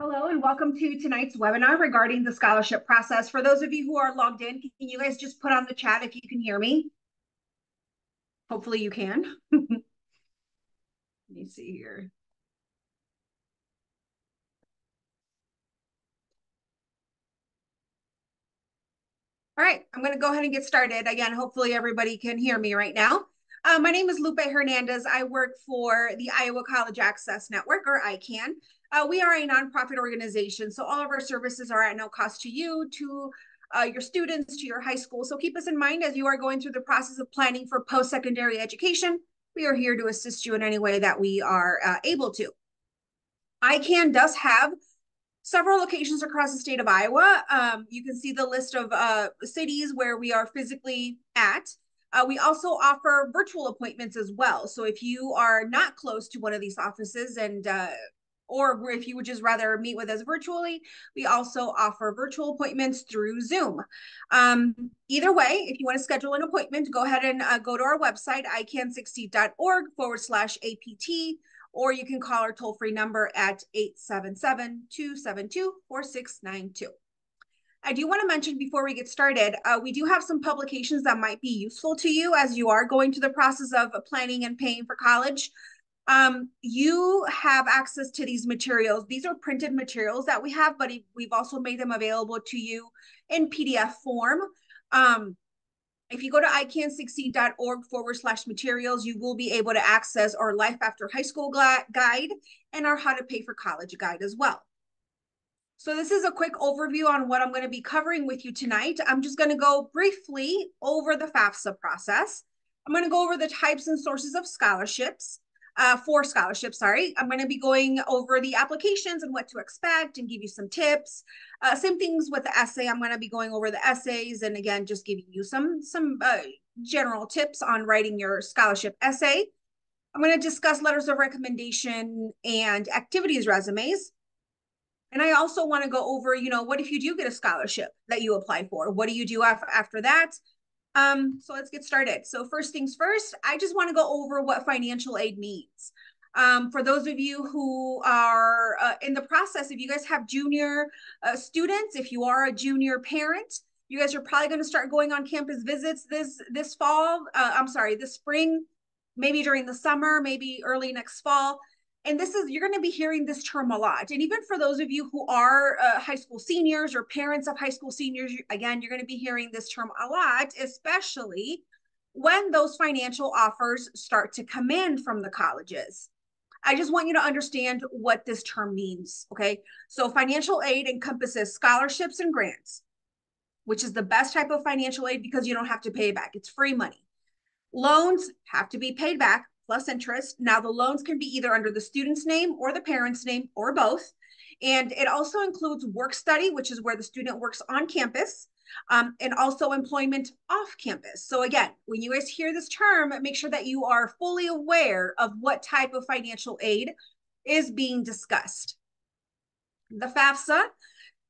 Hello and welcome to tonight's webinar regarding the scholarship process. For those of you who are logged in, can you guys just put on the chat if you can hear me? Hopefully you can. Let me see here. All right, I'm going to go ahead and get started. Again, hopefully everybody can hear me right now. My name is Lupe Hernandez. I work for the Iowa College Access Network, or ICANN. We are a nonprofit organization, so all of our services are at no cost to you, to your students, to your high school. So keep us in mind as you are going through the process of planning for post-secondary education. We are here to assist you in any way that we are able to. ICANN does have several locations across the state of Iowa. You can see the list of cities where we are physically at. We also offer virtual appointments as well. So if you are not close to one of these offices or if you would just rather meet with us virtually, we also offer virtual appointments through Zoom. Either way, if you want to schedule an appointment, go ahead and go to our website, icansucceed.org/APT, or you can call our toll-free number at 877-272-4692. I do want to mention before we get started, we do have some publications that might be useful to you as you are going through the process of planning and paying for college. You have access to these materials. These are printed materials that we have, but we've also made them available to you in PDF form. If you go to icansucceed.org/materials, you will be able to access our Life After High School guide and our How to Pay for College guide as well. So this is a quick overview on what I'm going to be covering with you tonight. I'm just going to go briefly over the FAFSA process. I'm going to go over the types and sources of scholarships. For scholarships, sorry. I'm going to be going over the applications and what to expect and give you some tips. Same things with the essay. I'm going to be going over the essays and again, just giving you some general tips on writing your scholarship essay. I'm going to discuss letters of recommendation and activities resumes. And I also want to go over, what if you do get a scholarship that you apply for? What do you do after that? So let's get started. So first things first, I just want to go over what financial aid means. For those of you who are in the process, if you guys have junior students, if you are a junior parent, you guys are probably going to start going on campus visits this fall. This spring, maybe during the summer, maybe early next fall. And you're going to be hearing this term a lot. And even for those of you who are high school seniors or parents of high school seniors, again, you're going to be hearing this term a lot, especially when those financial offers start to come in from the colleges. I just want you to understand what this term means, okay? So financial aid encompasses scholarships and grants, which is the best type of financial aid because you don't have to pay it back. It's free money. Loans have to be paid back plus interest. Now the loans can be either under the student's name or the parent's name or both. And it also includes work study, which is where the student works on campus, and also employment off campus. So again, when you guys hear this term, make sure that you are fully aware of what type of financial aid is being discussed. The FAFSA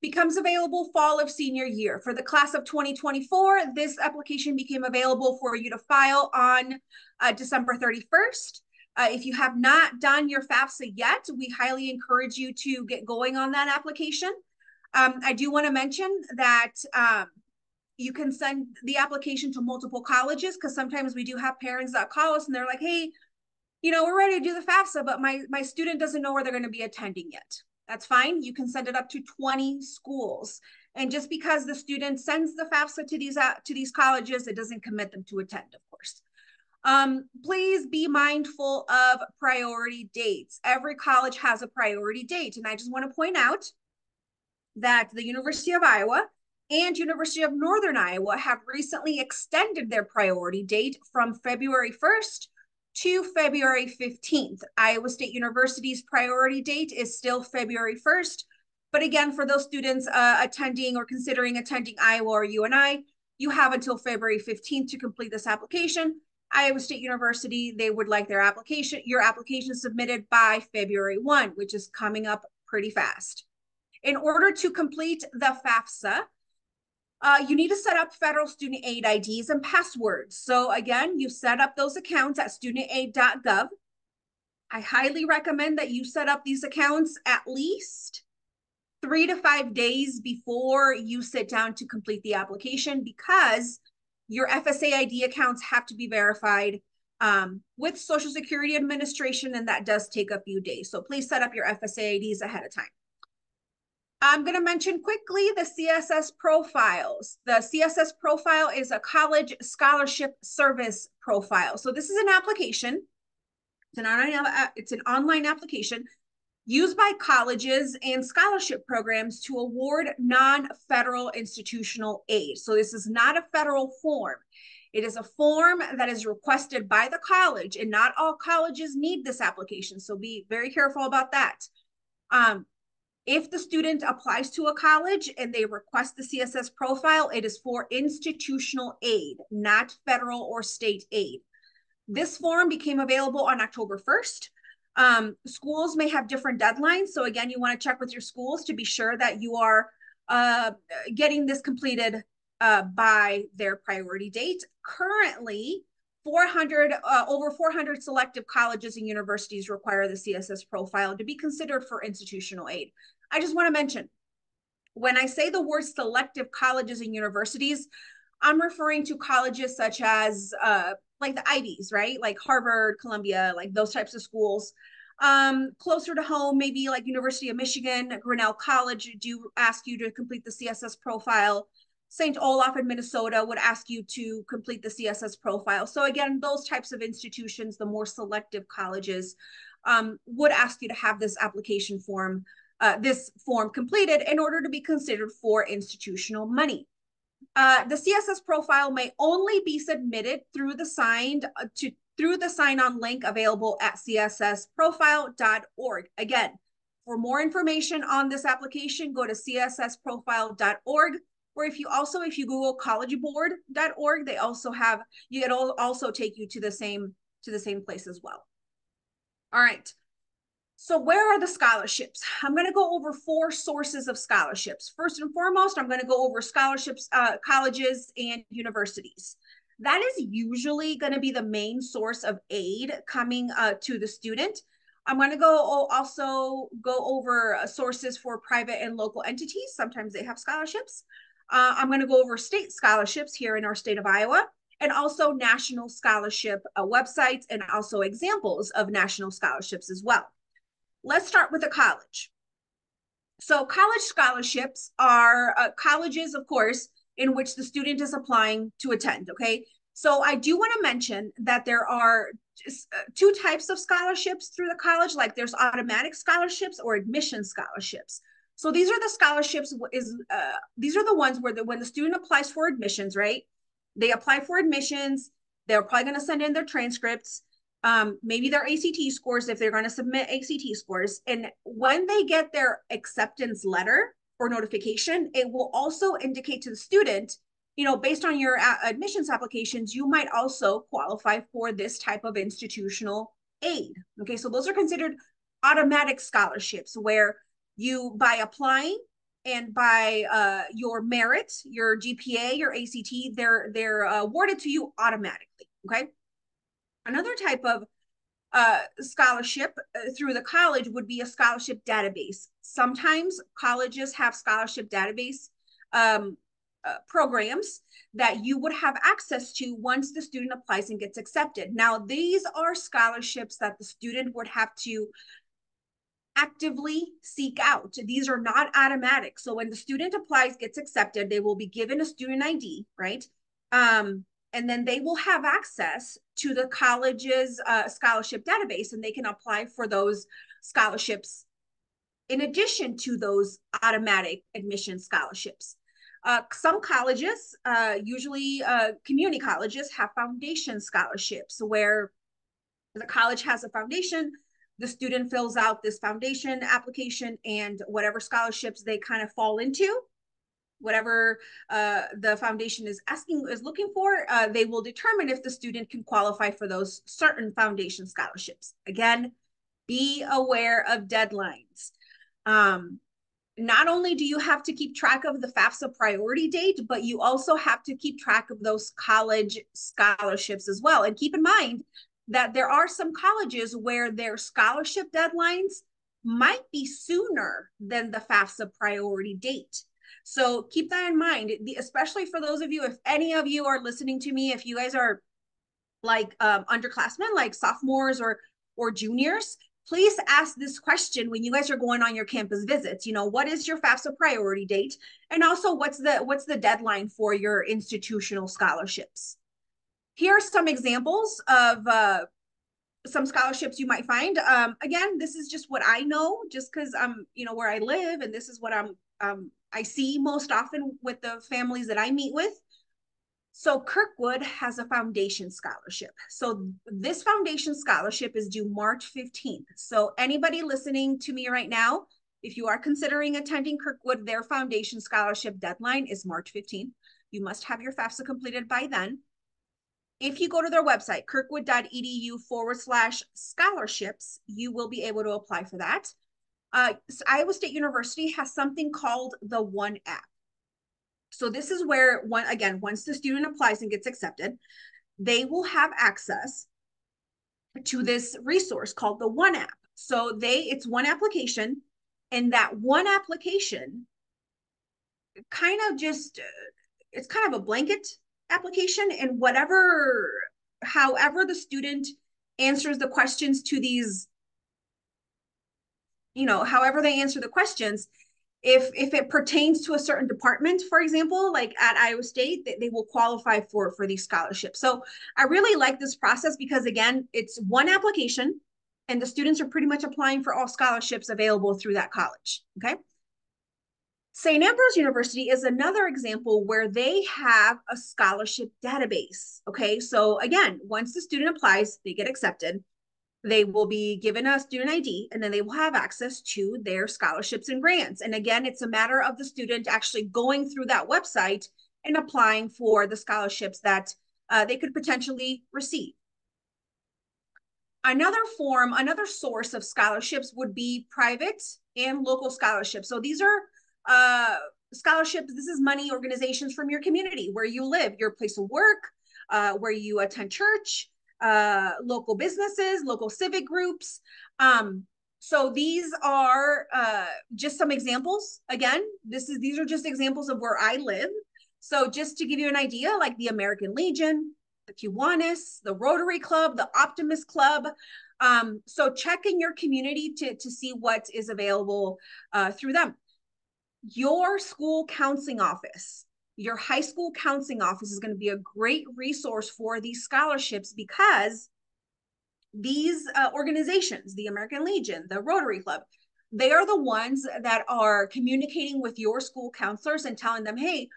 becomes available fall of senior year. For the class of 2024, this application became available for you to file on December 31st. If you have not done your FAFSA yet, we highly encourage you to get going on that application. I do want to mention that you can send the application to multiple colleges because sometimes we do have parents that call us and they're like, hey, we're ready to do the FAFSA, but my student doesn't know where they're going to be attending yet. That's fine. You can send it up to 20 schools. And just because the student sends the FAFSA to these colleges, it doesn't commit them to attend, of course. Please be mindful of priority dates. Every college has a priority date. And I just want to point out that the University of Iowa and University of Northern Iowa have recently extended their priority date from February 1st to February 15th. Iowa State University's priority date is still February 1st. But again, for those students attending or considering attending Iowa or UNI, you have until February 15th to complete this application. Iowa State University, they would like your application submitted by February 1, which is coming up pretty fast. In order to complete the FAFSA, you need to set up federal student aid IDs and passwords. So again, you set up those accounts at studentaid.gov. I highly recommend that you set up these accounts at least 3 to 5 days before you sit down to complete the application, because your FSA ID accounts have to be verified with Social Security Administration, and that does take a few days. So please set up your FSA IDs ahead of time. I'm going to mention quickly the CSS profiles. The CSS profile is a college scholarship service profile. So this is an application. It's an online application used by colleges and scholarship programs to award non-federal institutional aid. So this is not a federal form. It is a form that is requested by the college, and not all colleges need this application. So be very careful about that. If the student applies to a college and they request the CSS profile, it is for institutional aid, not federal or state aid. This form became available on October 1st. Schools may have different deadlines. So again, you want to check with your schools to be sure that you are getting this completed by their priority date. Currently, over 400 selective colleges and universities require the CSS profile to be considered for institutional aid. I just want to mention, when I say the word selective colleges and universities, I'm referring to colleges such as like the Ivies, right? Like Harvard, Columbia, like those types of schools. Closer to home, maybe like University of Michigan, Grinnell College do ask you to complete the CSS profile. St. Olaf in Minnesota would ask you to complete the CSS profile. So again, those types of institutions, the more selective colleges, would ask you to have this application form, this form completed in order to be considered for institutional money. The CSS profile may only be submitted through the sign-on link available at cssprofile.org. Again, for more information on this application, go to cssprofile.org. Or if you Google collegeboard.org, they also have, it'll also take you to the same place as well. All right. So where are the scholarships? I'm going to go over 4 sources of scholarships. First and foremost, I'm going to go over scholarships, colleges and universities. That is usually going to be the main source of aid coming to the student. I'm going to also go over sources for private and local entities. Sometimes they have scholarships. I'm going to go over state scholarships here in our state of Iowa, and also national scholarship websites, and also examples of national scholarships as well. Let's start with a college. So college scholarships are colleges, of course, in which the student is applying to attend, okay? So I do want to mention that there are just, 2 types of scholarships through the college, like there's automatic scholarships or admission scholarships. So these are the scholarships, these are the ones where when the student applies for admissions, right? They apply for admissions, they're probably going to send in their transcripts, maybe their ACT scores if they're going to submit ACT scores. And when they get their acceptance letter or notification, it will also indicate to the student, you know, based on your admissions applications, you might also qualify for this type of institutional aid. Okay, so those are considered automatic scholarships, where you, by applying and by your merit, your GPA, your ACT, they're awarded to you automatically. Okay. Another type of scholarship through the college would be a scholarship database. Sometimes colleges have scholarship database programs that you would have access to once the student applies and gets accepted. Now, these are scholarships that the student would have to actively seek out. These are not automatic. So when the student applies, gets accepted, they will be given a student ID, right? And then they will have access to the college's scholarship database, and they can apply for those scholarships in addition to those automatic admission scholarships. Some colleges, usually community colleges, have foundation scholarships where the college has a foundation. The student fills out this foundation application, and whatever scholarships they kind of fall into, whatever the foundation is looking for, they will determine if the student can qualify for those certain foundation scholarships. Again, be aware of deadlines. Not only do you have to keep track of the FAFSA priority date, but you also have to keep track of those college scholarships as well. And keep in mind that there are some colleges where their scholarship deadlines might be sooner than the FAFSA priority date. So keep that in mind, especially for those of you, if any of you are listening to me, if you guys are like underclassmen, like sophomores or juniors, please ask this question when you guys are going on your campus visits. You know, what is your FAFSA priority date? And also what's the deadline for your institutional scholarships? Here are some examples of some scholarships you might find. Again, this is just what I know, just because I'm, you know, where I live, and this is what I see most often with the families that I meet with. So Kirkwood has a foundation scholarship. So this foundation scholarship is due March 15th. So anybody listening to me right now, if you are considering attending Kirkwood, their foundation scholarship deadline is March 15th. You must have your FAFSA completed by then. If you go to their website, kirkwood.edu/scholarships, you will be able to apply for that. Iowa State University has something called the One App. So this is where, once the student applies and gets accepted, they will have access to this resource called the One App. So it's one application, and that one application it's kind of a blanket application, and however the student answers the questions to these, you know, however they answer the questions, if it pertains to a certain department, for example, like at Iowa State, they will qualify for these scholarships. So I really like this process because, again, it's one application and the students are pretty much applying for all scholarships available through that college, okay? St. Ambrose University is another example where they have a scholarship database, okay? So again, once the student applies, they get accepted, they will be given a student ID, and then they will have access to their scholarships and grants. And again, it's a matter of the student actually going through that website and applying for the scholarships that they could potentially receive. Another source of scholarships would be private and local scholarships. So these are scholarships. This is money organizations from your community, where you live, your place of work, where you attend church, local businesses, local civic groups. So these are just some examples. Again, these are just examples of where I live. So just to give you an idea, like the American Legion, the Kiwanis, the Rotary Club, the Optimist Club. So check in your community to see what is available through them. Your school counseling office, your high school counseling office is going to be a great resource for these scholarships, because these organizations, the American Legion, the Rotary Club, they are the ones that are communicating with your school counselors and telling them, hey,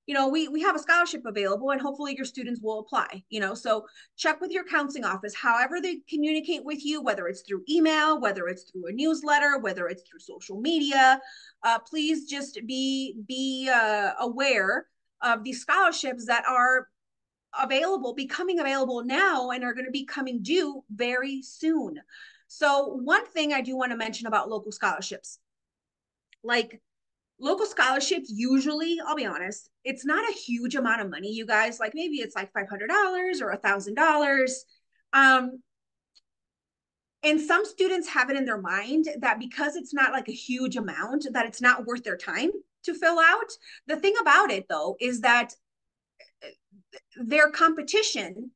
you know, we have a scholarship available and hopefully your students will apply, you know. So check with your counseling office, however they communicate with you, whether it's through email, whether it's through a newsletter, whether it's through social media. Please just be aware of these scholarships that are becoming available now, and are going to be coming due very soon. So one thing I do want to mention about local scholarships, like local scholarships, usually, I'll be honest, it's not a huge amount of money, you guys. Like maybe it's like $500 or $1,000. And some students have it in their mind that because it's not like a huge amount, that it's not worth their time to fill out. The thing about it, though, is that their competition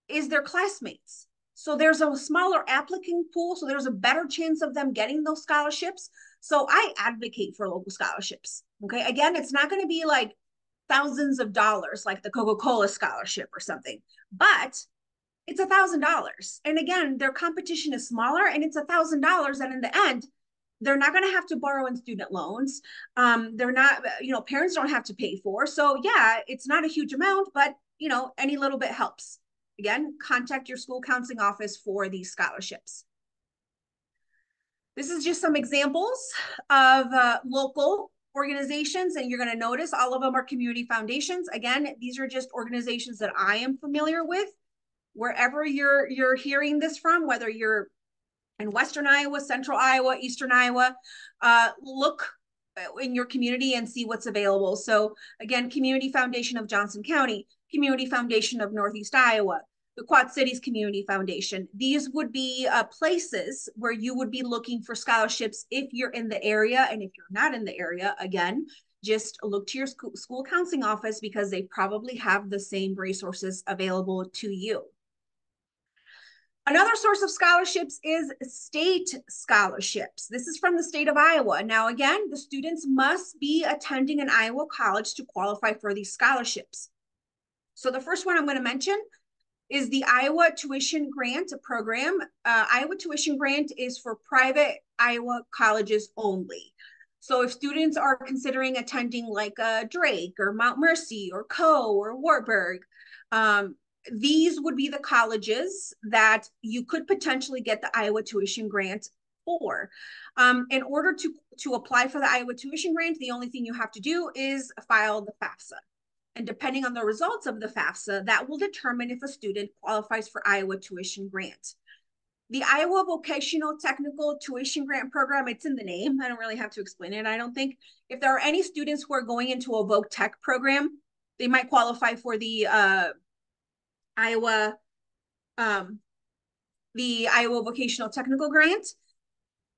is their classmates. So there's a smaller applicant pool, so there's a better chance of them getting those scholarships. So I advocate for local scholarships, okay? Again, it's not going to be like thousands of dollars like the Coca-Cola scholarship or something, but it's $1,000. And again, their competition is smaller, and it's $1,000. And in the end, they're not going to have to borrow in student loans. They're not, you know, parents don't have to pay for. So yeah, it's not a huge amount, but you know, any little bit helps. Again, contact your school counseling office for these scholarships. This is just some examples of local organizations, and you're going to notice all of them are community foundations. Again, these are just organizations that I am familiar with. Wherever you're hearing this from, whether you're in Western Iowa, Central Iowa, Eastern Iowa, look in your community and see what's available. So again, Community Foundation of Johnson County, Community Foundation of Northeast Iowa, the Quad Cities Community Foundation. These would be places where you would be looking for scholarships if you're in the area. And if you're not in the area, again, just look to your school counseling office because they probably have the same resources available to you. Another source of scholarships is state scholarships. This is from the state of Iowa. Now, again, the students must be attending an Iowa college to qualify for these scholarships. So the first one I'm going to mention is the Iowa Tuition Grant program. Iowa Tuition Grant is for private Iowa colleges only. So if students are considering attending like Drake or Mount Mercy or Coe or Wartburg, these would be the colleges that you could potentially get the Iowa Tuition Grant for. In order to apply for the Iowa Tuition Grant, the only thing you have to do is file the FAFSA. And depending on the results of the FAFSA, that will determine if a student qualifies for Iowa Tuition Grant. The Iowa Vocational Technical Tuition Grant Program, it's in the name. I don't really have to explain it, I don't think. If there are any students who are going into a Voc Tech program, they might qualify for the Iowa Vocational Technical Grant.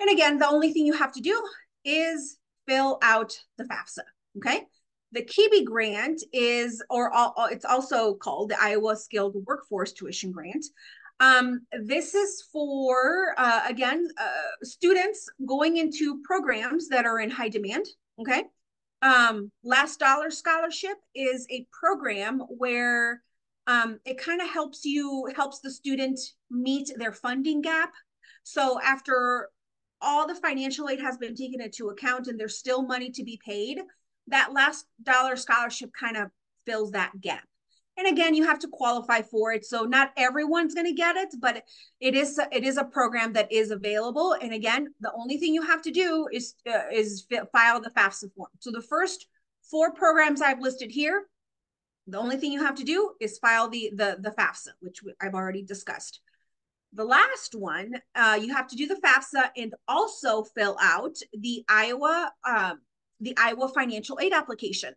And again, the only thing you have to do is fill out the FAFSA, okay? The KIBI grant is, it's also called the Iowa Skilled Workforce Tuition Grant. This is for, again, students going into programs that are in high demand, okay? Last Dollar Scholarship is a program where it kind of helps the student meet their funding gap. So after all the financial aid has been taken into account and there's still money to be paid, that Last Dollar Scholarship kind of fills that gap. And again, you have to qualify for it. So not everyone's going to get it, but it is a program that is available. And again, the only thing you have to do is file the FAFSA form. So the first 4 programs I've listed here, the only thing you have to do is file the FAFSA, which I've already discussed. The last one, you have to do the FAFSA and also fill out the Iowa financial aid application.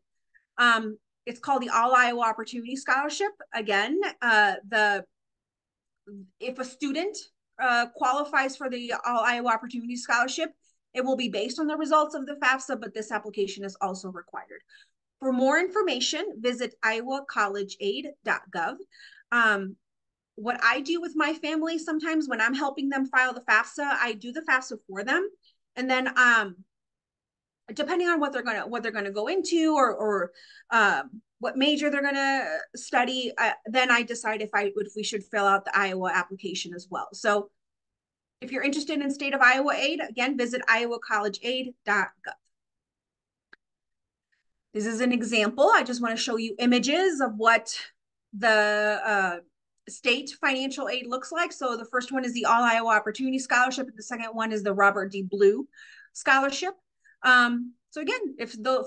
It's called the All Iowa Opportunity Scholarship. Again, if a student qualifies for the All Iowa Opportunity Scholarship, it will be based on the results of the FAFSA, but this application is also required. For more information, visit iowacollegeaid.gov. What I do with my family sometimes when I'm helping them file the FAFSA, I do the FAFSA for them, and then depending on what they're gonna go into or what major they're gonna study, then I decide if we should fill out the Iowa application as well. So if you're interested in state of Iowa aid, again, visit iowacollegeaid.gov. This is an example. I just want to show you images of what the state financial aid looks like. So the first one is the All Iowa Opportunity Scholarship, and the second one is the Robert D. Blue Scholarship. So again,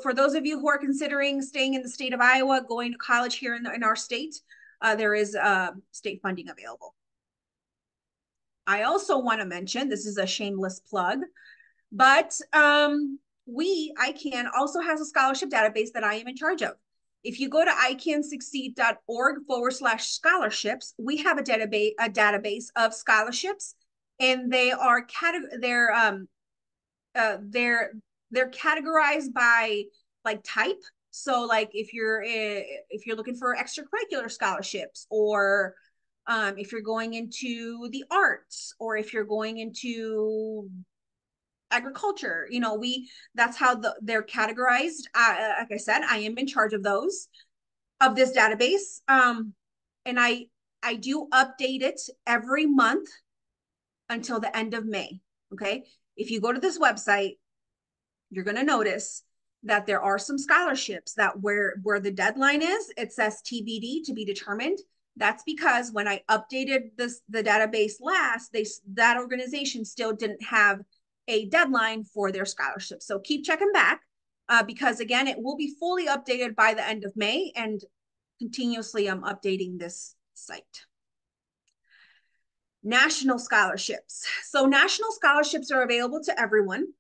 for those of you who are considering staying in the state of Iowa, going to college here in our state, there is state funding available. I also want to mention, this is a shameless plug, but ICANN also has a scholarship database that I am in charge of. If you go to icansucceed.org/scholarships, we have a database of scholarships, and they're categorized by like type. So like if you're looking for extracurricular scholarships, or if you're going into the arts, or if you're going into agriculture, that's how they're categorized. Like I said, I am in charge of this database, and I do update it every month until the end of May. Okay, if you go to this website, you're going to notice that there are some scholarships that where the deadline is, it says TBD, to be determined. That's because when I updated the database last, that organization still didn't have a deadline for their scholarship. So keep checking back, because again, it will be fully updated by the end of May, and continuously I'm updating this site. National scholarships. So national scholarships are available to everyone.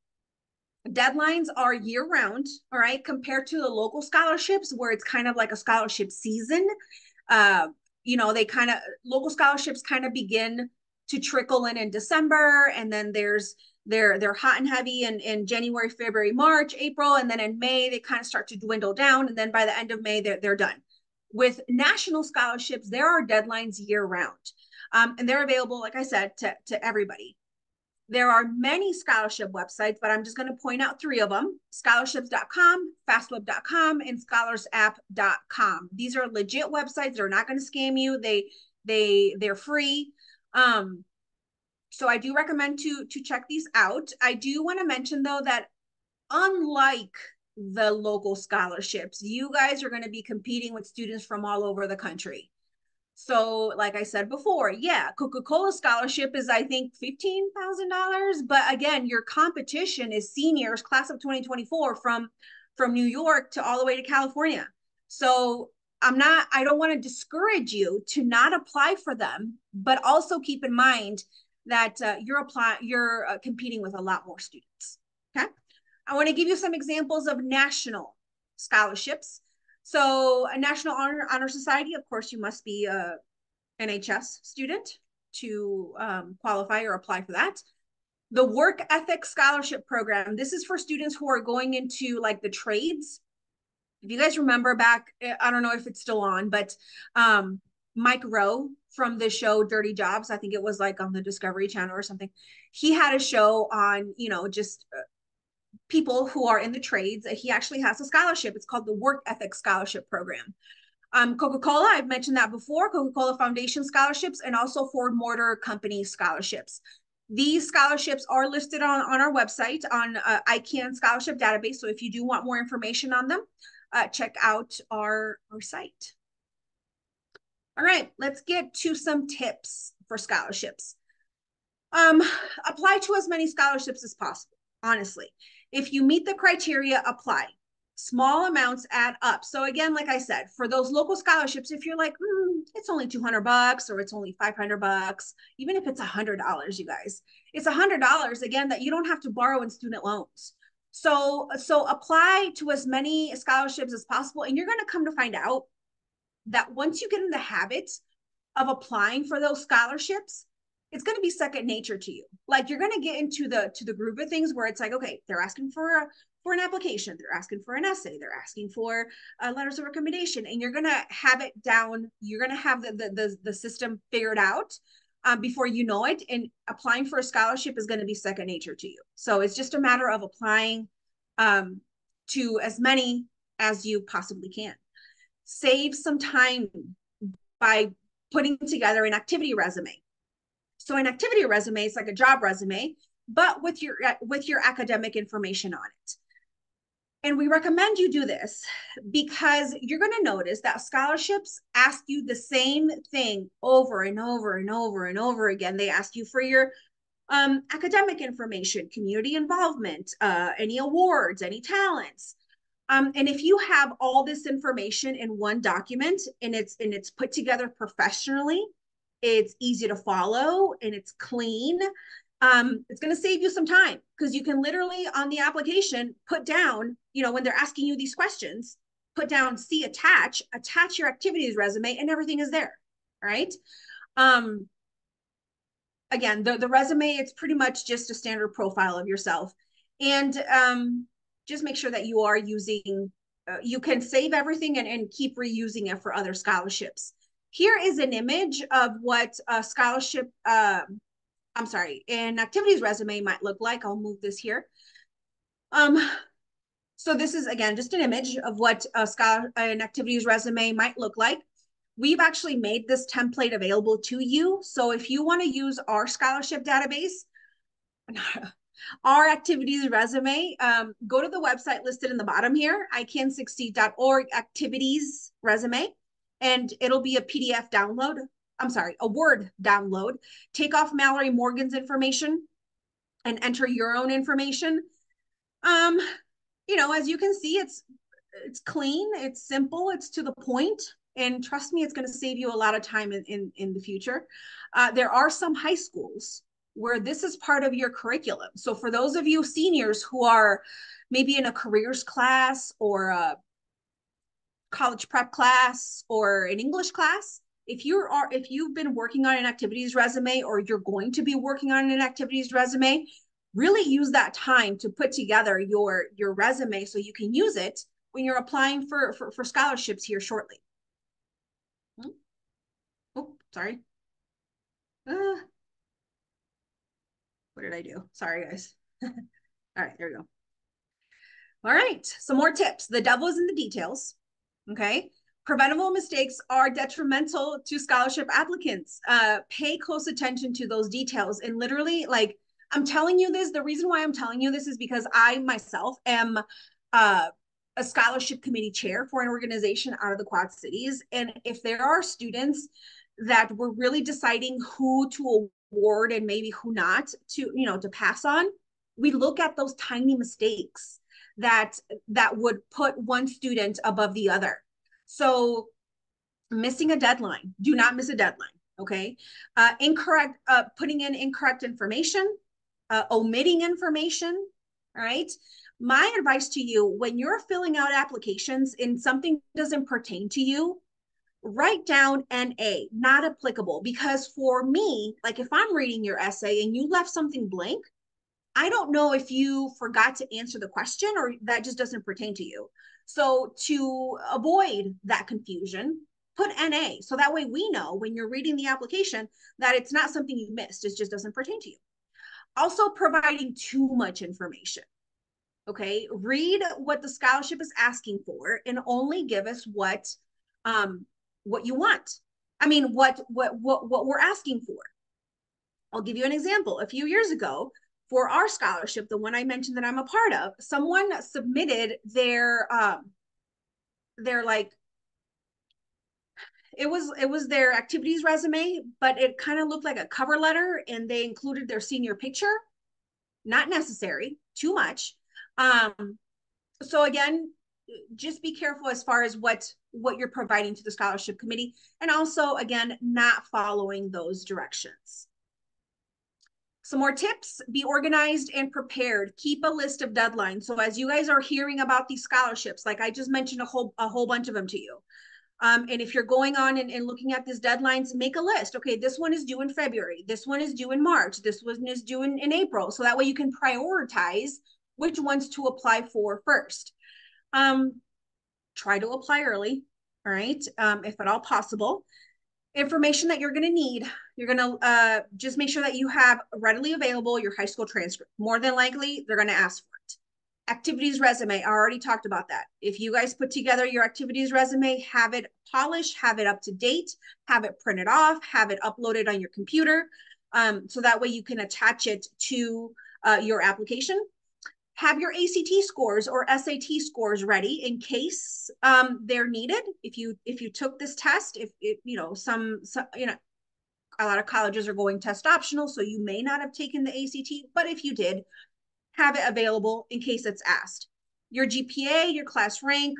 Deadlines are year round, all right, compared to the local scholarships where it's kind of like a scholarship season. they kind of, local scholarships kind of begin to trickle in December, and then they're hot and heavy in January, February, March, April, and then in May they kind of start to dwindle down, and then by the end of May they're done. With national scholarships, there are deadlines year round, and they're available, like I said, to everybody. There are many scholarship websites, but I'm just going to point out 3 of them: scholarships.com, fastweb.com, and scholarsapp.com. These are legit websites. They're not going to scam you. They're free. So I do recommend to check these out. I do want to mention though that unlike the local scholarships, you guys are going to be competing with students from all over the country. So like I said before, yeah, Coca-Cola scholarship is, I think, $15,000. But again, your competition is seniors, class of 2024, from New York to all the way to California. So I don't want to discourage you to not apply for them, but also keep in mind that you're competing with a lot more students. Okay. I want to give you some examples of national scholarships. So a National Honor Society, of course, you must be a NHS student to qualify or apply for that. The Work Ethic Scholarship Program. This is for students who are going into like the trades. If you guys remember back, I don't know if it's still on, but Mike Rowe from the show Dirty Jobs, I think it was like on the Discovery Channel or something. He had a show on, just people who are in the trades. He actually has a scholarship. It's called the Work Ethic Scholarship Program. Coca-Cola, I've mentioned that before, Coca-Cola Foundation scholarships, and also Ford Motor Company scholarships. These scholarships are listed on our website on ICANN scholarship database. So if you do want more information on them, check out our site. All right, let's get to some tips for scholarships. Apply to as many scholarships as possible, honestly. If you meet the criteria, apply. Small amounts add up. So again, like I said, for those local scholarships, if you're like, it's only $200 or it's only $500, even if it's $100, you guys, it's $100 again that you don't have to borrow in student loans. So apply to as many scholarships as possible, and you're going to come to find out that once you get in the habit of applying for those scholarships, it's going to be second nature to you. Like you're going to get into the groove of things where it's like, okay, they're asking for an application, they're asking for an essay, they're asking for letters of recommendation, and you're going to have it down. You're going to have the system figured out before you know it, and applying for a scholarship is going to be second nature to you. So it's just a matter of applying to as many as you possibly can. Save some time by putting together an activity resume. So an activity resume is like a job resume, but with your academic information on it. And we recommend you do this because you're going to notice that scholarships ask you the same thing over and over and over and over again. They ask you for your academic information, community involvement, any awards, any talents. And if you have all this information in one document and it's put together professionally, it's easy to follow, and it's clean, it's going to save you some time, because you can literally on the application put down, when they're asking you these questions, put down, see, attach your activities resume, and everything is there. Right. Again, the resume, it's pretty much just a standard profile of yourself. And just make sure that you are using, you can save everything and keep reusing it for other scholarships. Here is an image of what a scholarship, an activities resume might look like. I'll move this here. So this is, again, just an image of what an activities resume might look like. We've actually made this template available to you. So if you want to use our scholarship database, our activities resume, go to the website listed in the bottom here, icansucceed.org activities resume, and it'll be a PDF download. A Word download. Take off Mallory Morgan's information and enter your own information. As you can see, it's clean, it's simple, it's to the point, and trust me, it's going to save you a lot of time in the future. There are some high schools where this is part of your curriculum. So for those of you seniors who are maybe in a careers class or a college prep class or an English class, if you've been working on an activities resume, or you're going to be working on an activities resume, really use that time to put together your resume so you can use it when you're applying for scholarships here shortly. Oh, sorry. What did I do? Sorry, guys. All right, there we go. All right, some more tips. The devil is in the details. Okay. Preventable mistakes are detrimental to scholarship applicants. Pay close attention to those details. And literally, like, I'm telling you this, the reason why I'm telling you this is because I myself am a scholarship committee chair for an organization out of the Quad Cities. And if there are students that we're really deciding who to award and maybe who not to, to pass on, we look at those tiny mistakes that would put one student above the other. So missing a deadline, do not miss a deadline. Okay. Putting in incorrect information, omitting information. All right. My advice to you, when you're filling out applications and something doesn't pertain to you, write down NA, not applicable. Because for me, like, if I'm reading your essay and you left something blank, I don't know if you forgot to answer the question or that just doesn't pertain to you. So to avoid that confusion, put NA. So that way we know when you're reading the application that it's not something you missed. It just doesn't pertain to you. Also, providing too much information. Okay. Read what the scholarship is asking for and only give us what you want. I mean, what we're asking for. I'll give you an example. A few years ago, for our scholarship, the one I mentioned that I'm a part of, someone submitted their like, it was their activities resume, but it kind of looked like a cover letter, and they included their senior picture. Not necessary, too much. So again, just be careful as far as what you're providing to the scholarship committee, and also, again, not following those directions. Some more tips: be organized and prepared. Keep a list of deadlines. So as you guys are hearing about these scholarships, like I just mentioned a whole bunch of them to you. And if you're going on and looking at these deadlines, make a list. Okay, this one is due in February. This one is due in March. This one is due in April. So that way you can prioritize which ones to apply for first. Try to apply early, all right, if at all possible. Information that you're going to need, you're going to just make sure that you have readily available your high school transcript. More than likely, they're going to ask for it. Activities resume, I already talked about that. If you guys put together your activities resume, have it polished, have it up to date, have it printed off, have it uploaded on your computer, so that way you can attach it to your application. Have your ACT scores or SAT scores ready in case they're needed. If you took this test, if some a lot of colleges are going test optional, so you may not have taken the ACT, but if you did, have it available in case it's asked. Your GPA, your class rank,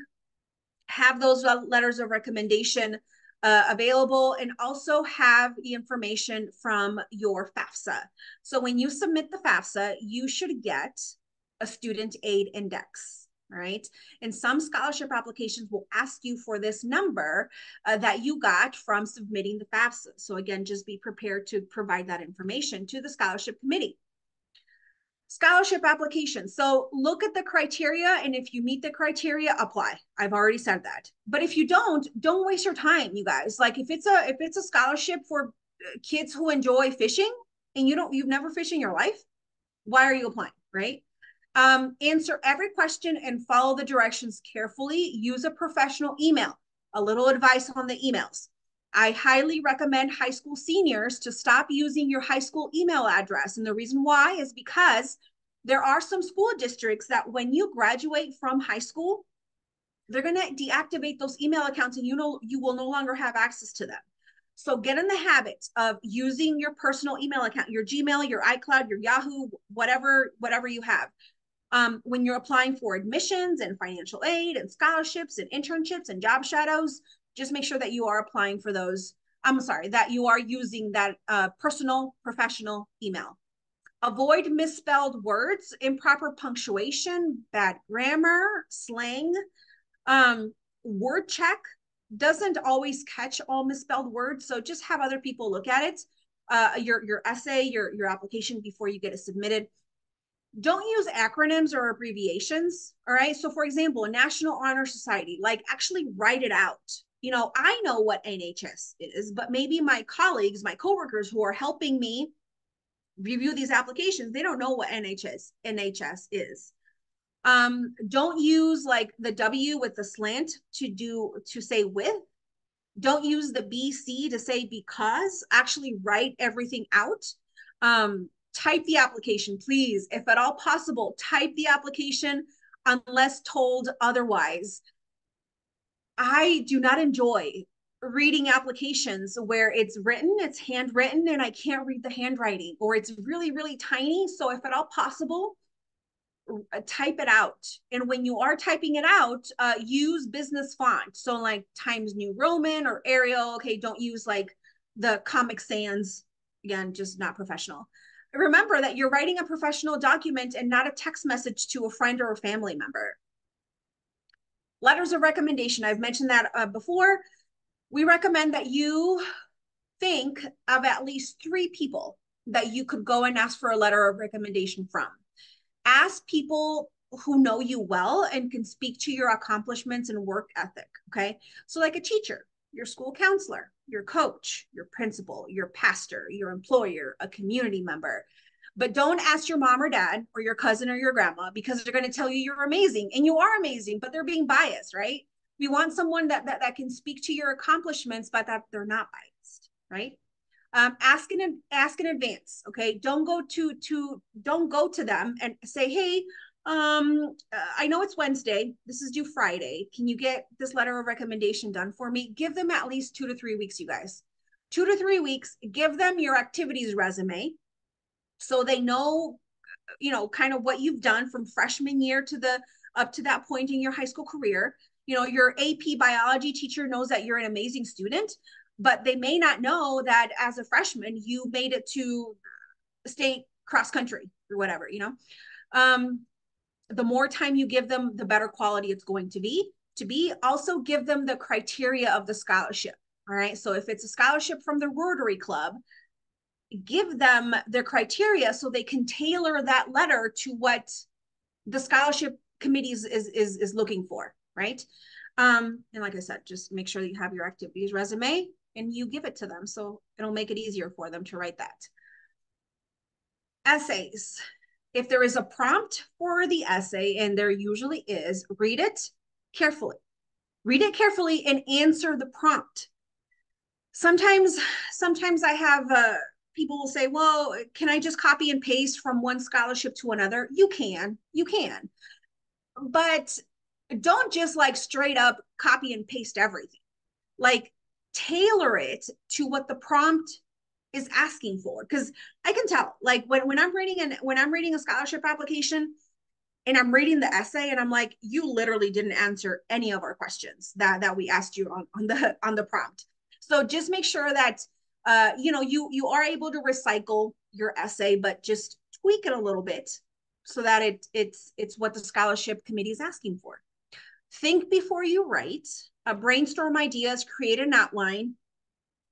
have those letters of recommendation available, and also have the information from your FAFSA. So when you submit the FAFSA, you should get a student aid index, right? And some scholarship applications will ask you for this number that you got from submitting the FAFSA. So again, just be prepared to provide that information to the scholarship committee. Scholarship application. So look at the criteria, and if you meet the criteria, apply. I've already said that. But if you don't waste your time, you guys. Like, if it's a scholarship for kids who enjoy fishing and you've never fished in your life, why are you applying, right? Answer every question and follow the directions carefully. Use a professional email. A little advice on the emails. I highly recommend high school seniors to stop using your high school email address. And the reason why is because there are some school districts that when you graduate from high school, they're going to deactivate those email accounts, and you will no longer have access to them. So get in the habit of using your personal email account, your Gmail, your iCloud, your Yahoo, whatever you have. When you're applying for admissions and financial aid and scholarships and internships and job shadows, just make sure that you are applying for those. That you are using that personal professional email. Avoid misspelled words, improper punctuation, bad grammar, slang. Word check doesn't always catch all misspelled words. So just have other people look at it, your essay, your application before you get it submitted. Don't use acronyms or abbreviations. All right. So for example, a National Honor Society, like actually write it out. You know, I know what NHS is, but maybe my colleagues, my coworkers who are helping me review these applications, they don't know what NHS is. Don't use like the W with the slant to say with. Don't use the BC to say because. Actually write everything out. Type the application, please. If at all possible, type the application unless told otherwise. I do not enjoy reading applications where it's written, it's handwritten, and I can't read the handwriting, or it's really, really tiny. So if at all possible, type it out. And when you are typing it out, use business font. So like Times New Roman or Arial. Okay, don't use like the Comic Sans. Again, just not professional. Remember that you're writing a professional document and not a text message to a friend or a family member. Letters of recommendation, I've mentioned that before. We recommend that you think of at least 3 people that you could go and ask for a letter of recommendation from. Ask people who know you well and can speak to your accomplishments and work ethic. Okay. So, like a teacher, your school counselor, your coach, your principal, your pastor, your employer, a community member. But don't ask your mom or dad or your cousin or your grandma, because they're going to tell you you're amazing, and you are amazing, but they're being biased, right? We want someone that can speak to your accomplishments, but that they're not biased, right? Ask in advance. Okay. Don't go to them and say, hey, I know it's Wednesday. This is due Friday. Can you get this letter of recommendation done for me? Give them at least 2 to 3 weeks, you guys. 2 to 3 weeks. Give them your activities resume so they know, you know, kind of what you've done from freshman year to the up to that point in your high school career. You know, your AP biology teacher knows that you're an amazing student, but they may not know that as a freshman you made it to state cross country or whatever, you know. The more time you give them, the better quality it's going to be. Also give them the criteria of the scholarship. All right. So if it's a scholarship from the Rotary Club, give them the criteria so they can tailor that letter to what the scholarship committees is looking for, right? And like I said, just make sure that you have your activities resume and you give it to them, so it'll make it easier for them to write that. Essays. If there is a prompt for the essay, and there usually is, read it carefully. Read it carefully and answer the prompt. Sometimes I have people will say, well, can I just copy and paste from one scholarship to another? You can, but don't just like straight up copy and paste everything. Like tailor it to what the prompt is asking for. Because I can tell, like when I'm reading a scholarship application and I'm reading the essay and I'm like, you literally didn't answer any of our questions that we asked you on the prompt. So just make sure that you know, you are able to recycle your essay, but just tweak it a little bit so that it's what the scholarship committee is asking for. Think before you write. Brainstorm ideas, create an outline.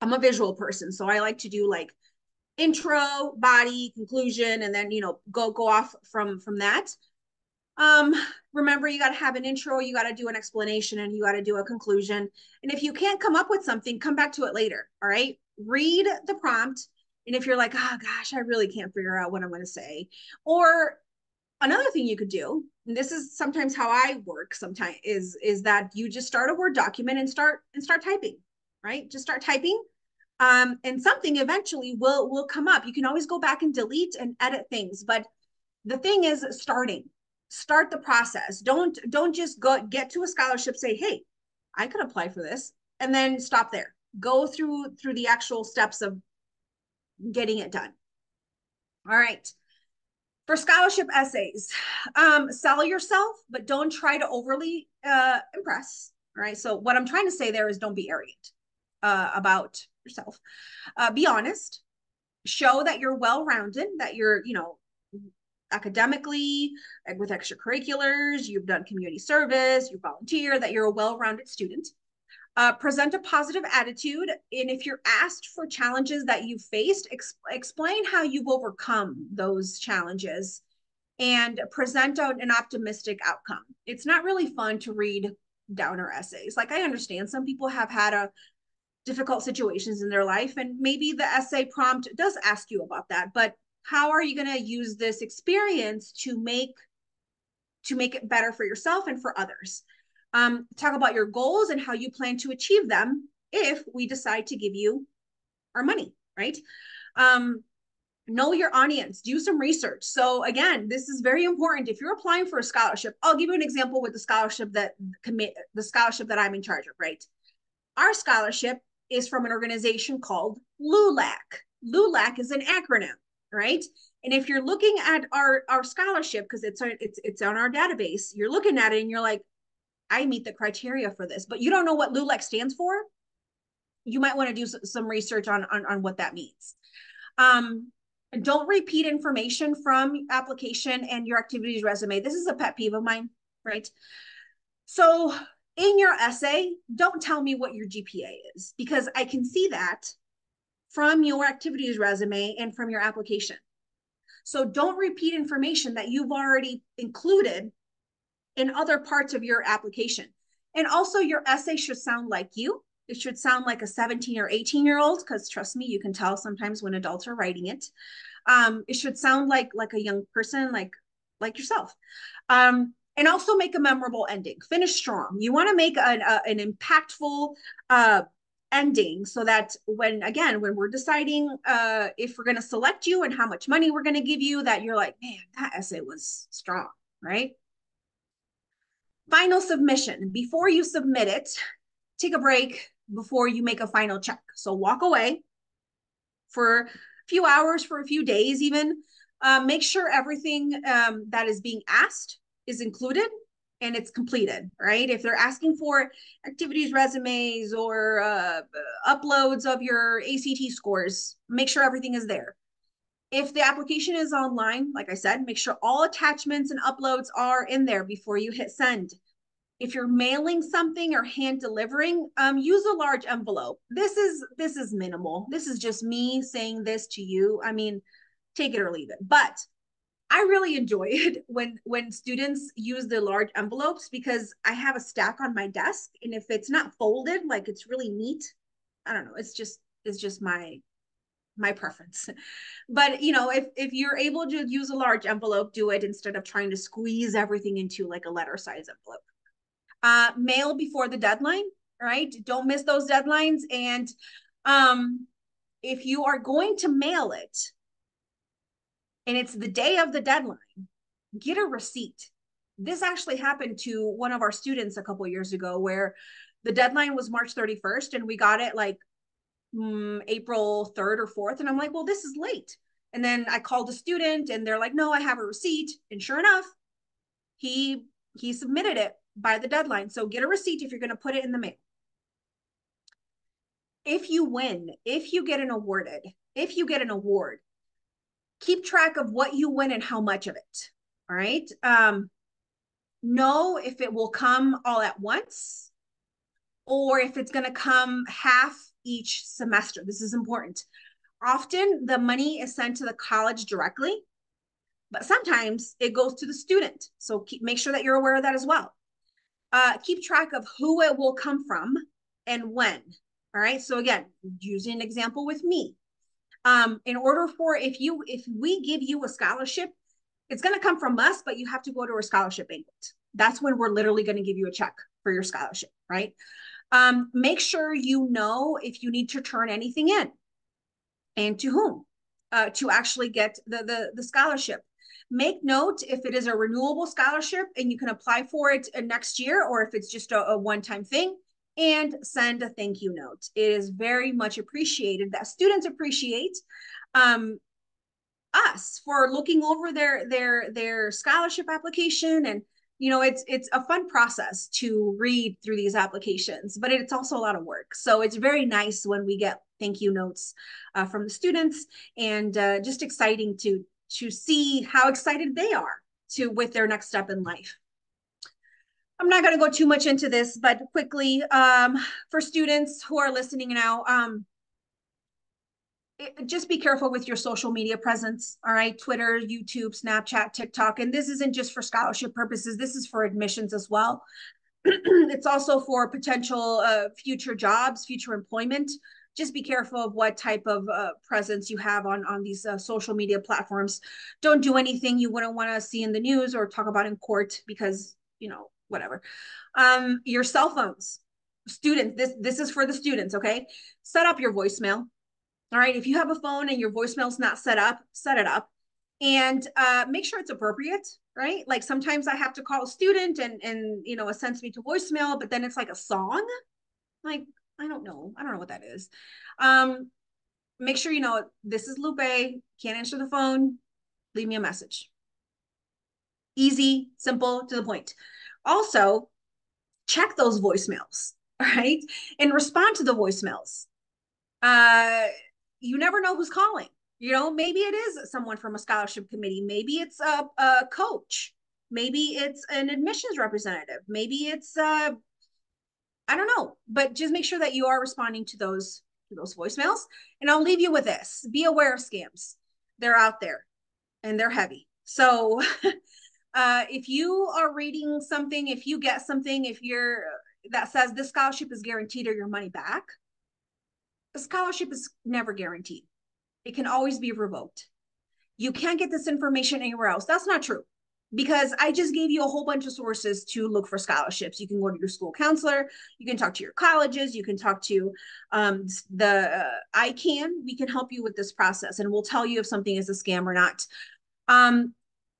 I'm a visual person, so I like to do like intro, body, conclusion, and then, you know, go off from that. Remember, you got to have an intro, you got to do an explanation, and you got to do a conclusion. And if you can't come up with something, come back to it later. All right. Read the prompt. And if you're like, oh gosh, I really can't figure out what I'm going to say. Or another thing you could do, and this is sometimes how I work sometimes, is that you just start a Word document and start typing, right? Just start typing. And something eventually will come up. You can always go back and delete and edit things. But the thing is start the process. Don't just get to a scholarship, say, hey, I could apply for this, and then stop there. Go through the actual steps of getting it done. All right. For scholarship essays, sell yourself, but don't try to overly impress. All right. So what I'm trying to say there is don't be arrogant about yourself. Be honest. Show that you're well-rounded, that you're, you know, academically, with extracurriculars, you've done community service, you volunteer, that you're a well-rounded student. Present a positive attitude. And if you're asked for challenges that you've faced, explain how you've overcome those challenges and present an optimistic outcome. It's not really fun to read downer essays. Like, I understand some people have had a difficult situations in their life, and maybe the essay prompt does ask you about that, but how are you going to use this experience to make it better for yourself and for others? Talk about your goals and how you plan to achieve them if we decide to give you our money, right? Know your audience, do some research. So again, this is very important. If you're applying for a scholarship, I'll give you an example with the scholarship that I'm in charge of, right? Our scholarship is from an organization called LULAC. LULAC is an acronym, right? And if you're looking at our scholarship, because it's on our database, you're looking at it and you're like, I meet the criteria for this, but you don't know what LULAC stands for. You might want to do some research on what that means. Don't repeat information from application and your activities resume. This is a pet peeve of mine, right? So in your essay, don't tell me what your GPA is, because I can see that from your activities resume and from your application. So don't repeat information that you've already included in other parts of your application. And also, your essay should sound like you. It should sound like a 17 or 18-year-old, because trust me, you can tell sometimes when adults are writing it. It should sound like a young person, like yourself. And also make a memorable ending. Finish strong. You want to make an impactful ending, so that when we're deciding if we're going to select you and how much money we're going to give you, that you're like, man, that essay was strong, right? Final submission. Before you submit it, take a break before you make a final check. So walk away for a few hours, for a few days even. Make sure everything that is being asked is included and it's completed, right? If they're asking for activities resumes or uploads of your ACT scores, make sure everything is there. If the application is online, like I said, make sure all attachments and uploads are in there before you hit send. If you're mailing something or hand delivering, use a large envelope. This is minimal. This is just me saying this to you. I mean, take it or leave it. But I really enjoy it when students use the large envelopes, because I have a stack on my desk, and if it's not folded, like it's really neat, I don't know. It's just my preference. But if you're able to use a large envelope, do it instead of trying to squeeze everything into like a letter size envelope. Mail before the deadline, right? Don't miss those deadlines. And if you are going to mail it and it's the day of the deadline, get a receipt. This actually happened to one of our students a couple of years ago, where the deadline was March 31st and we got it like April 3rd or 4th. And I'm like, well, this is late. And then I called the student and they're like, no, I have a receipt. And sure enough, he submitted it by the deadline. So get a receipt if you're going to put it in the mail. If you win, if you get an award, keep track of what you win and how much of it. All right. Know if it will come all at once or if it's going to come half each semester. This is important. Often the money is sent to the college directly, but sometimes it goes to the student. So make sure that you're aware of that as well. Keep track of who it will come from and when. All right. So again, using an example with me. In order for, if we give you a scholarship, it's going to come from us, but you have to go to a scholarship banquet. That's when we're literally going to give you a check for your scholarship, right? Make sure you know if you need to turn anything in and to whom to actually get the scholarship. Make note if it is a renewable scholarship and you can apply for it next year, or if it's just a one-time thing, and send a thank you note. It is very much appreciated that students appreciate us for looking over their scholarship application. And it's a fun process to read through these applications, but it's also a lot of work. So it's very nice when we get thank you notes from the students, and just exciting to see how excited they are with their next step in life. I'm not going to go too much into this, but quickly, for students who are listening now, just be careful with your social media presence. All right. Twitter, YouTube, Snapchat, TikTok. And this isn't just for scholarship purposes. This is for admissions as well. It's also for potential future jobs, future employment. Just be careful of what type of presence you have on these social media platforms. Don't do anything you wouldn't want to see in the news or talk about in court because, whatever. Your cell phones, students, this is for the students, okay? Set up your voicemail. All right. If you have a phone and your voicemail's not set up, set it up and make sure it's appropriate, right? Like sometimes I have to call a student and it sends me to voicemail, but then it's like a song. Like, I don't know what that is. Make sure this is Lupe, can't answer the phone, leave me a message. Easy, simple, to the point. Also, check those voicemails, right? And respond to the voicemails. You never know who's calling. Maybe it is someone from a scholarship committee. Maybe it's a coach. Maybe it's an admissions representative. Maybe it's I don't know, but just make sure that you are responding to those voicemails. And I'll leave you with this: be aware of scams. They're out there, and they're heavy. So, if you are reading something, if you get something, that says this scholarship is guaranteed or your money back, a scholarship is never guaranteed. It can always be revoked. You can't get this information anywhere else. That's not true, because I just gave you a whole bunch of sources to look for scholarships. You can go to your school counselor, you can talk to your colleges, you can talk to the ICANN. We can help you with this process, and we'll tell you if something is a scam or not.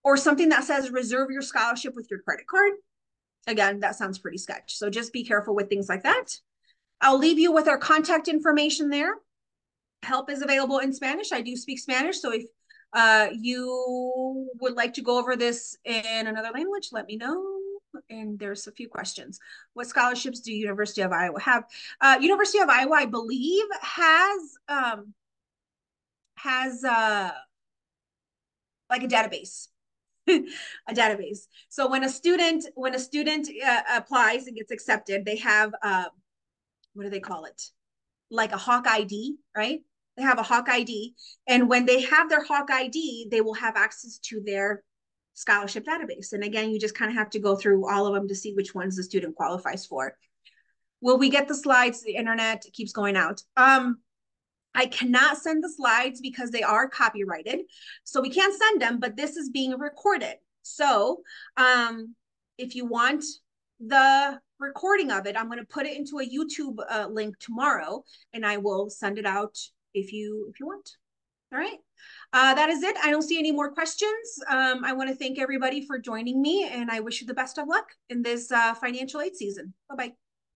Or something that says reserve your scholarship with your credit card. Again, that sounds pretty sketch. So just be careful with things like that. I'll leave you with our contact information there. Help is available in Spanish. I do speak Spanish. So if you would like to go over this in another language, let me know. And there's a few questions. What scholarships do University of Iowa have? University of Iowa, I believe, has like a database. A database. So when a student applies and gets accepted, they have what do they call it? Like a Hawk ID, right? They have a Hawk ID. And when they have their Hawk ID, they will have access to their scholarship database. And again, you just kind of have to go through all of them to see which ones the student qualifies for. Will we get the slides? The internet keeps going out. I cannot send the slides because they are copyrighted. So we can't send them, but this is being recorded. So if you want the recording of it, I'm going to put it into a YouTube link tomorrow, and I will send it out if you want. All right. That is it. I don't see any more questions. I want to thank everybody for joining me, and I wish you the best of luck in this financial aid season. Bye-bye.